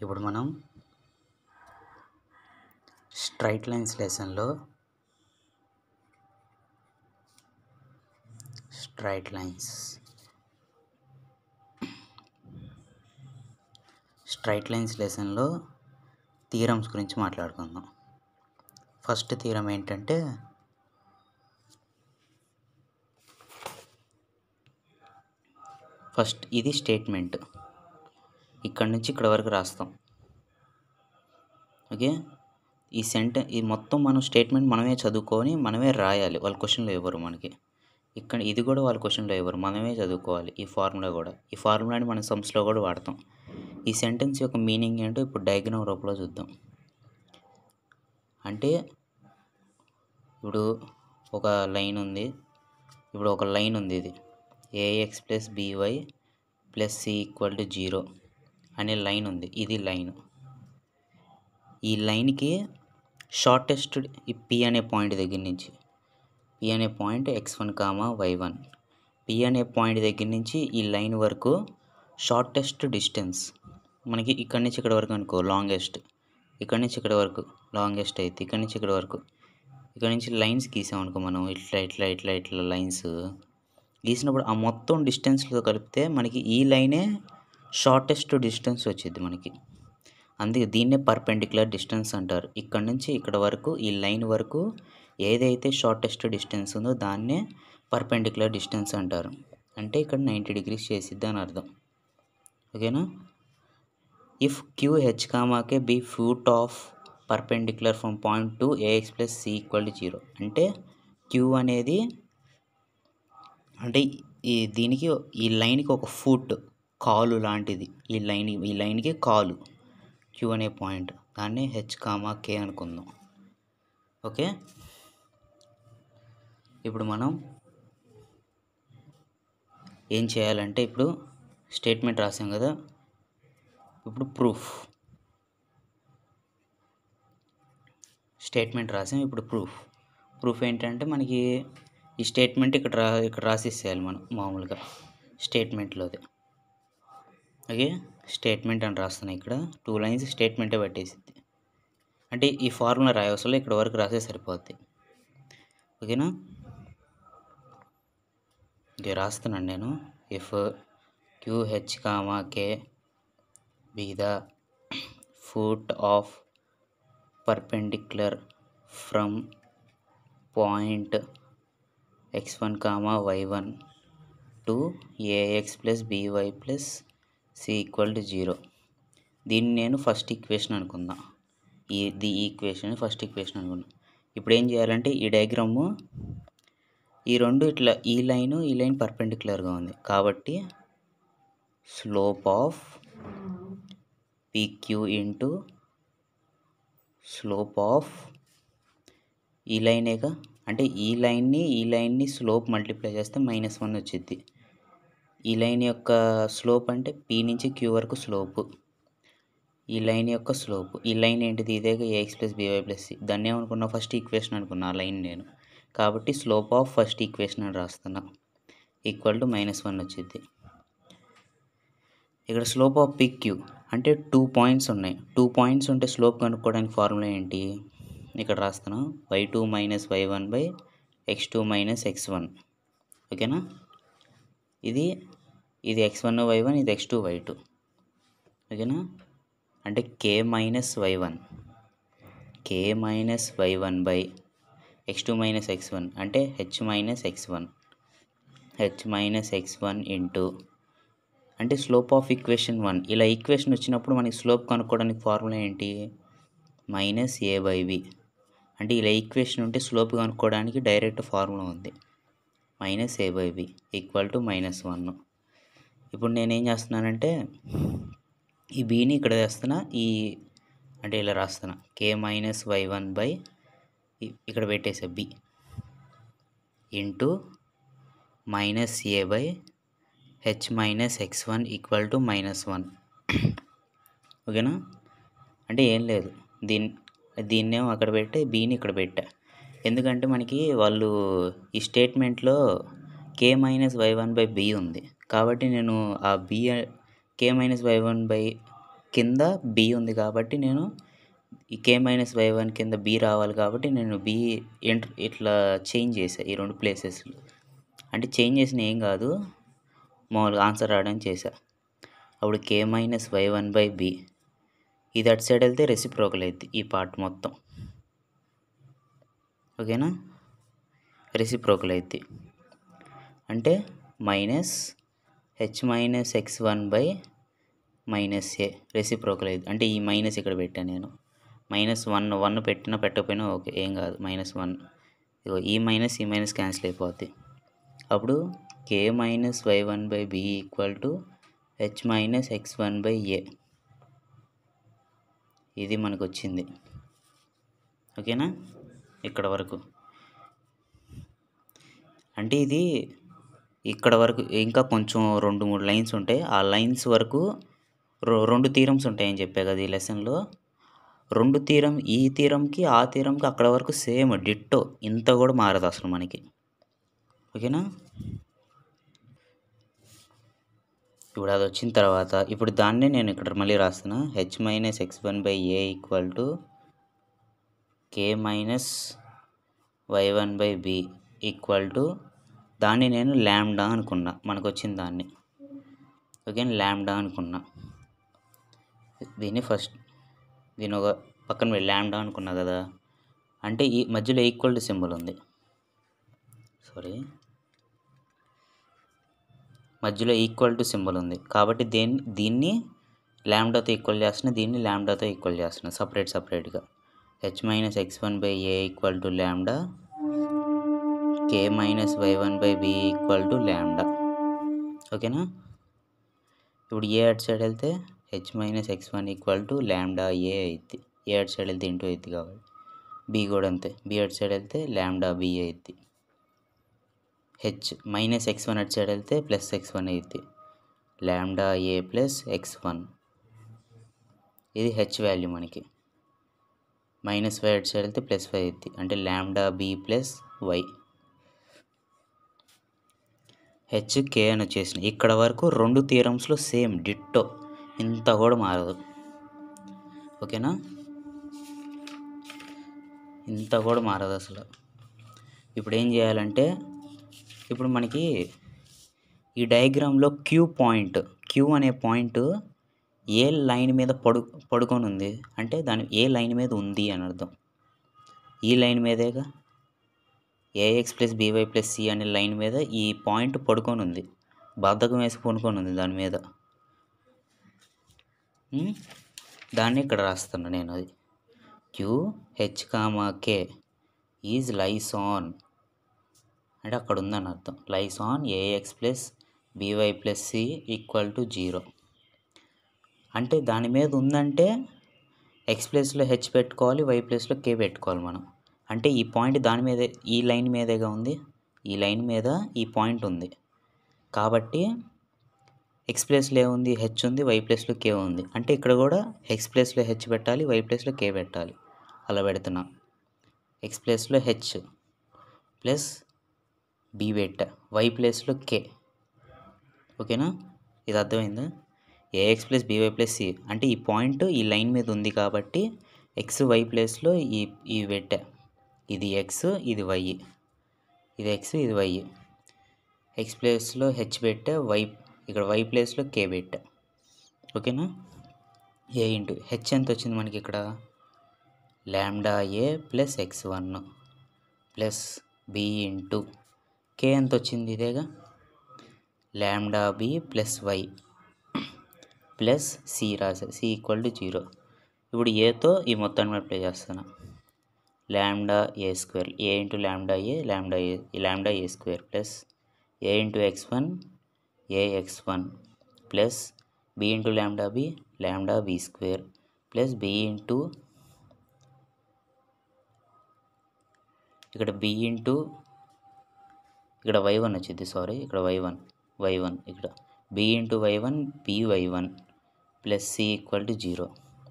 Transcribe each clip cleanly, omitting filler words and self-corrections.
ఇప్పుడు మనం straight lines లెసన్లో స్ట్రైట్ లైన్స్ లెసన్లో థీరమ్స్ గురించి మాట్లాడుకుందాం. ఫస్ట్ థీరం ఏంటంటే ఇది స్టేట్మెంట్, ఇక్కడ నుంచి ఇక్కడ వరకు రాస్తాం. ఓకే, ఈ మొత్తం మనం స్టేట్మెంట్ మనమే చదువుకొని మనమే రాయాలి. వాళ్ళ క్వశ్చన్లో ఇవ్వరు మనకి. ఇక్కడ ఇది కూడా వాళ్ళ క్వశ్చన్లో ఇవ్వరు, మనమే చదువుకోవాలి. ఈ ఫార్ములాని మనం సమ్స్లో కూడా వాడతాం. ఈ సెంటెన్స్ యొక్క మీనింగ్ ఏంటో ఇప్పుడు డయాగ్రామ్ రూపంలో చూద్దాం. అంటే ఇప్పుడు ఒక లైన్ ఉంది, ఇది ax + by + c = 0 అనే లైన్ ఉంది. ఇది లైన్. ఈ లైన్కి షార్టెస్ట్ P అనే పాయింట్ దగ్గర నుంచి, P అనే పాయింట్ x1, y1, P అనే పాయింట్ దగ్గర నుంచి ఈ లైన్ వరకు షార్టెస్ట్ డిస్టెన్స్ మనకి ఇక్కడి నుంచి ఇక్కడ వరకు అనుకో లాంగెస్ట్, ఇక్కడి నుంచి ఇక్కడ వరకు లాంగెస్ట్ అయితే ఇక్కడి నుంచి ఇక్కడ వరకు. ఇక్కడ నుంచి లైన్స్ గీసామనుకో మనం ఇట్లా లైన్స్ గీసినప్పుడు ఆ మొత్తం డిస్టెన్స్లో కలిపితే మనకి ఈ లైనే షార్టెస్ట్ డిస్టెన్స్ వచ్చింది మనకి. అందుకే దీన్నే పర్పెండిక్యులర్ డిస్టెన్స్ అంటారు. ఇక్కడ నుంచి ఇక్కడ వరకు ఈ లైన్ వరకు ఏదైతే షార్టెస్ట్ డిస్టెన్స్ ఉందో దాన్నే పర్పెండిక్యులర్ డిస్టెన్స్ అంటారు. అంటే ఇక్కడ 90 degrees చేసిద్ది అని అర్థం. ఓకేనా? If QH, K be foot of perpendicular from point to ax + c = 0 అంటే Q అనేది అంటే దీనికి ఈ లైన్కి ఒక ఫుట్, కాలు లాంటిది. ఈ లైన్కి కాలు Q అనే పాయింట్, దాన్ని H, K అనుకుందాం. ఓకే, ఇప్పుడు మనం ఏం చేయాలంటే ఇప్పుడు స్టేట్మెంట్ రాసాం కదా, ఇప్పుడు ప్రూఫ్ ఏంటంటే మనకి ఈ స్టేట్మెంట్ ఇక్కడ రాసేసేయాలి మనం మామూలుగా స్టేట్మెంట్లోది. ఓకే, స్టేట్మెంట్ అని రాస్తున్నాయి. ఇక్కడ 2 lines స్టేట్మెంటే పట్టేసిద్ది. అంటే ఈ ఫార్ములా రాయవసరం ఇక్కడ వరకు రాసే సరిపోద్ది. ఓకేనా? ఓకే, రాస్తున్నాను నేను. If QH, K be the foot of perpendicular from point x1, y1 to ax + by + c = 0. దీన్ని నేను ఫస్ట్ ఈక్వేషన్ అనుకుందాం. ఈక్వేషన్ ఫస్ట్ ఈక్వేషన్ అనుకున్నాం. ఇప్పుడు ఏం చేయాలంటే ఈ డయాగ్రాము ఈ రెండు ఇట్లా ఈ లైన్ పర్పెండిక్యులర్గా ఉంది కాబట్టి slope of PQ into slope of ఈ లైనేగా, అంటే ఈ లైన్ని స్లోప్ మల్టిప్లై చేస్తే -1 వచ్చింది. ఈ లైన్ యొక్క స్లోప్ అంటే P నుంచి Q వరకు స్లోపు, ఈ లైన్ యొక్క స్లోప్. ఈ లైన్ ఏంటిది? ఇదేగా ax + by + c. దాన్ని ఏమనుకున్నా ఫస్ట్ ఈక్వేషన్ అనుకున్నా ఆ లైన్ నేను. కాబట్టి స్లోప్ ఆఫ్ ఫస్ట్ ఈక్వేషన్ అని రాస్తున్నా = -1 వచ్చింది. ఇక్కడ స్లోప్ ఆఫ్ PQ అంటే 2 points ఉన్నాయి. 2 points ఉంటే స్లోప్ కనుక్కోవడానికి ఫార్ములా ఏంటి? ఇక్కడ రాస్తాను, y2 - y1/x2 - x1. ఓకేనా? ఇది x1 y1, ఇది x2 y2. ఓకేనా? అంటే k - y1 x2 - x1 అంటే h - x1 ఇంటూ అంటే స్లోప్ ఆఫ్ ఈక్వేషన్ 1. ఇలా ఈక్వేషన్ వచ్చినప్పుడు మనకి స్లోప్ కనుక్కోవడానికి ఫార్ములా ఏంటి? -a/b. అంటే ఇలా ఈక్వేషన్ ఉంటే స్లోప్ కనుక్కోవడానికి డైరెక్ట్ ఫార్ములా ఉంది, -a/b = -1. ఇప్పుడు నేనేం చేస్తున్నానంటే ఈ బీని ఇక్కడ వేస్తున్నా, అంటే ఇలా రాస్తున్నా k - y1 ఇక్కడ పెట్టేసా b ఇంటూ -a/h - x1 = -1. ఓకేనా? అంటే ఏం లేదు, దీన్నేమో అక్కడ పెట్టే, బీని ఇక్కడ పెట్టా. ఎందుకంటే మనకి వాళ్ళు ఈ స్టేట్మెంట్లో k - y1/b ఉంది కాబట్టి నేను ఆ k - y1 కింద బి ఉంది కాబట్టి నేను ఈ k - y1 కింద బి రావాలి కాబట్టి నేను బి ఇట్లా చేంజ్ చేశా ఈ 2 ప్లేసెస్‌లో. అంటే చేంజ్ చేసిన ఏం కాదు, మామూలుగా ఆన్సర్ రావడానికి చేశా. అప్పుడు k - y1/b ఇది అటు సైడ్ వెళ్తే రెసిప్రోకల్ అవుద్ది ఈ పార్ట్ మొత్తం. ఓకేనా, రెసిప్రోకల్ అవుద్ది. అంటే -h-x1/-a రెసిప్రోకల్ అవుద్ది. అంటే ఈ మైనస్ ఇక్కడ పెట్టాను నేను. -1 పెట్టినా పెట్టకపోయినా ఓకే, ఏం కాదు. -1 ఇగో ఈ మైనస్ క్యాన్సిల్ అయిపోద్ది. అప్పుడు k - y1/b = h-x1/a ఇది మనకు వచ్చింది. ఓకేనా, ఇక్కడ వరకు. అంటే ఇది ఇక్కడ వరకు ఇంకా కొంచెం 2-3 లైన్స్ ఉంటాయి. ఆ లైన్స్ వరకు 2 థీరమ్స్ ఉంటాయని చెప్పా కదా ఈ లెసన్లో. 2 థీరం, ఈ థీరంకి ఆ థీరంకి అక్కడ వరకు సేమ్ డిట్టో, ఇంత కూడా మారదు అసలు మనకి. ఓకేనా, ఇప్పుడు అది వచ్చిన తర్వాత ఇప్పుడు దాన్నే నేను ఇక్కడ మళ్ళీ రాస్తున్నా. h - x1/a = k - y1/b దాన్ని నేను లాంబ్డా అనుకున్నా, మనకు వచ్చిన దాన్ని. ఓకే, లాంబ్డా అనుకున్నా. దీన్ని ఒక పక్కన లాంబ్డా అనుకున్నా కదా. అంటే ఈ మధ్యలో ఈక్వల్ టు సింబల్ ఉంది, మధ్యలో ఈక్వల్ టు సింబల్ ఉంది కాబట్టి దీన్ని లాంబ్డాతో ఈక్వల్ చేస్తున్నా, దీన్ని లాంబ్డాతో ఈక్వల్ చేస్తున్నా సపరేట్గా. h - x1/a = lambda, k - y1/b = lambda. ఓకేనా, ఇప్పుడు ఏ అటు సైడ్ వెళ్తే h - x1 = లాంబ్డా a అయింది. ఏ అటు సైడ్ వెళ్తే ఇంటూ అయింది కాబట్టి. బి కూడా అంతే, బి అటు సైడ్ వెళ్తే లాంబ్డా b అయింది. h - x1 అటు సైడ్ వెళ్తే +x1 అయింది, లాంబ్డా a + x1. ఇది h వాల్యూ మనకి. -y అటు సైడ్ వెళ్తే +y అయింది, అంటే lambda b + y. h k అని వచ్చేసింది. ఇక్కడ వరకు 2 థియరమ్స్లో సేమ్ డిట్టో, ఇంత కూడా మారదు. ఓకేనా, ఇంత కూడా మారదు అసలు. ఇప్పుడు ఏం చేయాలంటే, ఇప్పుడు మనకి ఈ డయాగ్రామ్లో క్యూ అనే పాయింట్ ఏ లైన్ మీద పడుకొని ఉంది అంటే దాని ఏ లైన్ మీద ఉంది అని అర్థం. ఈ లైన్ మీదేగా, ax + by + c అనే లైన్ మీద ఈ పాయింట్ పడుకొని ఉంది, బద్ధకం వేసి పడుకొని ఉంది దాని మీద. దాన్ని ఇక్కడ రాస్తున్నా నేను. అది QH, K is lies on అంటే అక్కడ ఉందని అర్థం. Lies on ax + by + c = 0. అంటే దాని మీద ఉందంటే x ప్లేస్లో h పెట్టుకోవాలి, y ప్లేస్లో k పెట్టుకోవాలి మనం. అంటే ఈ పాయింట్ దాని మీదే, ఈ లైన్ మీదేగా ఉంది, ఈ లైన్ మీద ఈ పాయింట్ ఉంది కాబట్టి x ప్లేస్లో ఏముంది, h ఉంది, y ప్లేస్లో k ఉంది. అంటే ఇక్కడ కూడా x ప్లేస్లో h పెట్టాలి, y ప్లేస్లో k పెట్టాలి. అలా పెడుతున్నా. x ప్లేస్లో h ప్లస్ b పెట్టా, y ప్లేస్లో k. ఓకేనా, ఇది అర్థమైందా? ax + by + c అంటే ఈ పాయింట్ ఈ లైన్ మీద ఉంది కాబట్టి x y ప్లేస్లో ఈ పెట్టా. ఇది x, ఇది y, ఇది x, ఇది y. x ప్లేస్లో h పెట్టా, ఇక్కడ y ప్లేస్లో k పెట్టా. ఓకేనా, a ఇంటూ h ఎంత వచ్చింది మనకి ఇక్కడ, lambda a + x1 plus b into k ఎంత వచ్చింది, ఇదేగా lambda b + y plus c రాసా, c = 0. ఇప్పుడు ఏతో ఈ మొత్తాన్ని మల్టిప్లై చేస్తాను. Lambda a² a into lambda a lambda a² plus a into x1 ax1 plus b into lambda b² plus b into ఇక్కడ b ఇంటూ ఇక్కడ y1 వచ్చింది, ఇక్కడ y1 ఇక్కడ b into y1 by1 plus c = 0.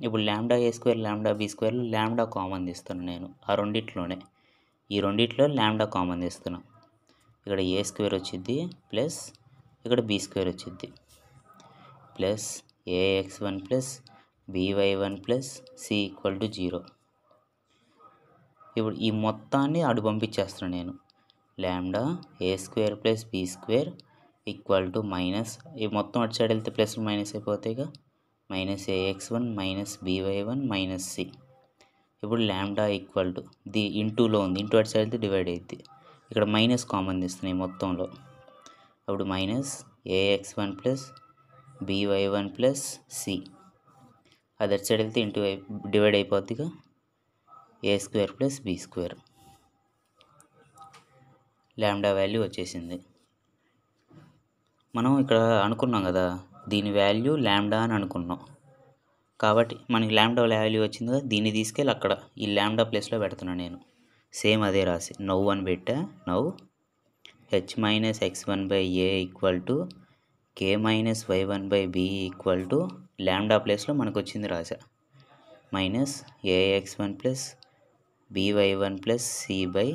ఇప్పుడు lambda a² lambda b² lambda common తీస్తాను నేను. ఆ రెండిట్లోనే ఈ రెండిట్లో లాంబ్డా కామన్ తీస్తున్నాను. ఇక్కడ a² వచ్చింది ప్లస్ ఇక్కడ b² వచ్చింది plus ax1 plus by1 plus c equal to 0. ఇప్పుడు ఈ మొత్తాన్ని అటు పంపించేస్తున్నాను నేను. Lambda a square plus b square equal to minus, ఈ మొత్తం అటు సైడ్ వెళ్తే ప్లస్ మైనస్ అయిపోతాయిగా, minus a x one minus b y one minus c. ఇప్పుడు లాంబ్డా ఈక్వల్ టు ఇంటూలో ఉంది, ఇంటూ అటు సైడ్ వెళ్తే డివైడ్ అయ్యిద్ది. ఇక్కడ మైనస్ కామన్ తీస్తున్నాయి మొత్తంలో. అప్పుడు minus a x one plus b y one plus c, అది అటు సైడ్ వెళ్తే ఇంటూ డివైడ్ అయిపోద్దిగా, a square plus b square. Lambda value వచ్చేసింది. మనం ఇక్కడ అనుకున్నాం కదా, దీని వాల్యూ లాంబ్డా అని అనుకున్నాం కాబట్టి మనకి లాంబ్డా వాల్యూ వచ్చింది కదా, దీన్ని తీసుకెళ్ళి అక్కడ ఈ లాంబ్డా ప్లేస్లో పెడుతున్నాను నేను. సేమ్ అదే రాసి నవ్ అని పెట్టా. Now h minus x1 by a equal to k minus y1 by b equal to lambda ప్లేస్లో మనకు వచ్చింది రాసా, minus a x one plus b y one plus c by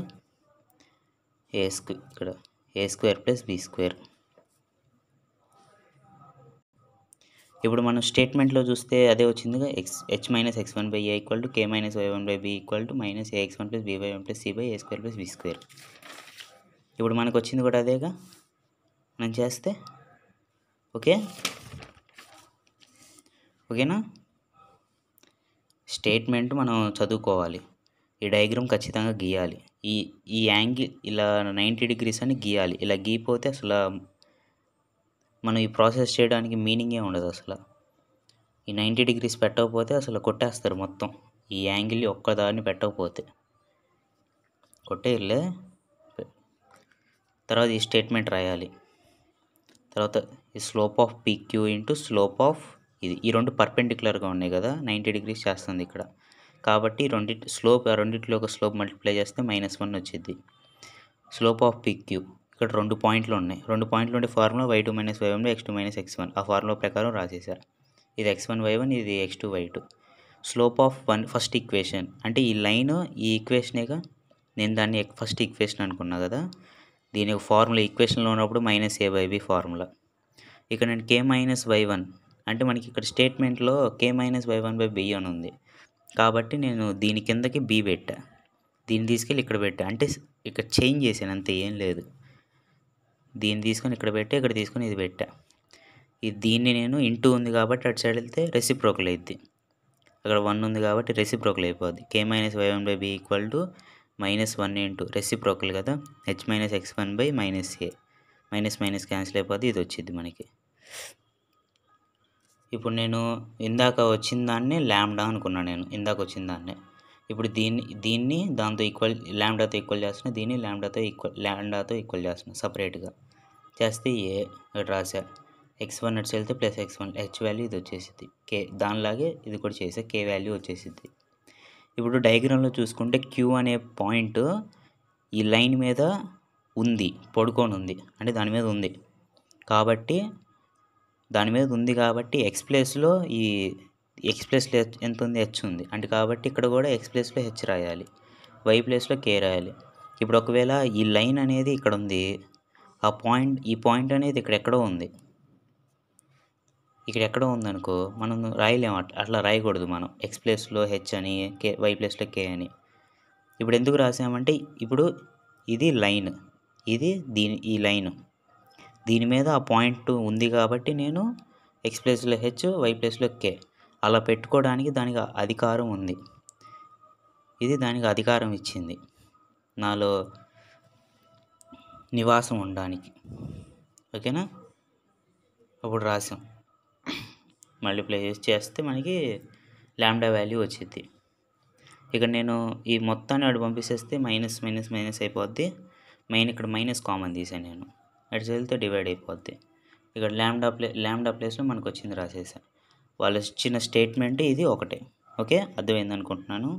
ఇక్కడ a square plus b square. ఇప్పుడు మనం స్టేట్మెంట్లో చూస్తే అదే వచ్చిందిగా, h minus x1 by a equal to k minus y1 by b equal to minus a x one plus b y one plus c by a square plus b square. ఇప్పుడు మనకు వచ్చింది కూడా అదేగా, మనం చేస్తే ఓకేనా. స్టేట్మెంట్ మనం చదువుకోవాలి, ఈ డయాగ్రామ్ ఖచ్చితంగా గీయాలి. ఈ యాంగిల్ ఇలా 90 డిగ్రీస్ అని గీయాలి. ఇలా గీపోతే అసలు మనం ఈ ప్రాసెస్ చేయడానికి మీనింగే ఉండదు అసలు. ఈ 90 డిగ్రీస్ పెట్టకపోతే అసలు కొట్టేస్తారు మొత్తం. ఈ యాంగిల్ ఒక్కదాన్ని పెట్టకపోతే కొట్టేయలే. తర్వాత ఈ స్టేట్మెంట్ రాయాలి. తర్వాత ఈ slope of PQ into slope of ఇది, ఈ రెండు పర్పెండిక్యులర్గా ఉన్నాయి కదా, 90 డిగ్రీస్ చేస్తుంది ఇక్కడ కాబట్టి రెండింటిలో ఒక స్లోప్ మల్టిప్లై చేస్తే -1 వచ్చింది. స్లోప్ ఆఫ్ పీక్యూ ఇక్కడ 2 పాయింట్లు ఉన్నాయి. 2 పాయింట్లు ఉండే formula y2 minus y1 x2 minus x1, ఆ ఫార్ములా ప్రకారం రాసేసా. ఇది x1 y1, ఇది x2 y2. Slope of first equation అంటే ఈ లైన్, ఈ ఈక్వేషనేగా, నేను దాన్ని ఫస్ట్ ఈక్వేషన్ అనుకున్నా కదా, దీని ఫార్ములా ఈక్వేషన్లో ఉన్నప్పుడు minus A by B formula. ఇక్కడ నేను కే మైనస్ y1 అంటే మనకి ఇక్కడ స్టేట్మెంట్లో K minus y1 by B అని ఉంది కాబట్టి నేను దీని కిందకి బి పెట్టా, దీన్ని తీసుకెళ్ళి ఇక్కడ పెట్టా. అంటే ఇక్కడ చేంజ్ చేశాను అంతే, ఏం లేదు. దీన్ని తీసుకొని ఇక్కడ పెట్టి, ఇక్కడ తీసుకొని ఇది పెట్టా. దీన్ని నేను ఇంటూ ఉంది కాబట్టి అటు సైడ్ వెళ్తే రెసిప్రోకల్ అయింది, అక్కడ 1 ఉంది కాబట్టి రెసిప్రోకల్ అయిపోద్ది. K minus y1 by b equal to -1 into reciprocal కదా, h minus x1 by minus a, minus minus cancel అయిపోద్ది, ఇది వచ్చింది మనకి. ఇప్పుడు నేను ఇందాక వచ్చిన దాన్నే లాంబ్డా అనుకున్నాను నేను, ఇందాక వచ్చిన దాన్నే. ఇప్పుడు దీన్ని దాంతో ఈక్వల్, లాంబ్డాతో ఈక్వల్ చేస్తున్నా, దీన్ని లాంబ్డాతో ఈక్వల్ చేస్తున్నా సపరేట్గా చేస్తే ఏ ఇక్కడ రాసా. x1 అటు వెళ్తే ప్లస్ x1, హెచ్ వాల్యూ ఇది వచ్చేసింది. కే దానిలాగే ఇది కూడా చేసా, కే వాల్యూ వచ్చేసింది. ఇప్పుడు డయాగ్రామ్లో చూసుకుంటే క్యూ అనే పాయింట్ ఈ లైన్ మీద ఉంది, పడుకొని ఉంది, అంటే దాని మీద ఉంది కాబట్టి ఎక్స్ ప్లేస్లో ఎంత ఉంది, హెచ్ ఉంది అంటే కాబట్టి ఇక్కడ కూడా ఎక్స్ ప్లేస్లో హెచ్ రాయాలి, వై ప్లేస్లో కే రాయాలి. ఇప్పుడు ఒకవేళ ఈ లైన్ అనేది ఇక్కడ ఉంది, ఈ పాయింట్ అనేది ఇక్కడ ఎక్కడో ఉందనుకో, మనం రాయలేము, అట్లా రాయకూడదు మనం. ఎక్స్ ప్లేస్లో హెచ్ అని, కే వై ప్లేస్లో కే అని. ఇప్పుడు ఎందుకు రాసామంటే, ఇప్పుడు ఇది లైన్, ఇది ఈ లైన్, దీని మీద ఆ పాయింట్ ఉంది కాబట్టి నేను ఎక్స్ ప్లేస్లో హెచ్, వై ప్లేస్లో కే అలా పెట్టుకోవడానికి దానికి అధికారం ఉంది. ఇది దానికి అధికారం ఇచ్చింది నాలో నివాసం ఉండడానికి. ఓకేనా. అప్పుడు రాసాం, మల్టిప్లై చేస్తే మనకి లాంబ్డా వాల్యూ వచ్చింది. ఇక్కడ నేను ఈ మొత్తాన్ని అటు పంపిస్తే మైనస్ మైనస్ మైనస్ అయిపోద్ది. ఇక్కడ మైనస్ కామన్ తీసాను నేను, అటు వెళ్తే డివైడ్ అయిపోద్ది. ఇక్కడ లాంబ్డా ప్లేస్లో మనకు వచ్చింది రాసేసా. వాళ్ళు ఇచ్చిన స్టేట్మెంట్ ఇది ఒకటే. ఓకే, అర్థమైంది అనుకుంటున్నాను.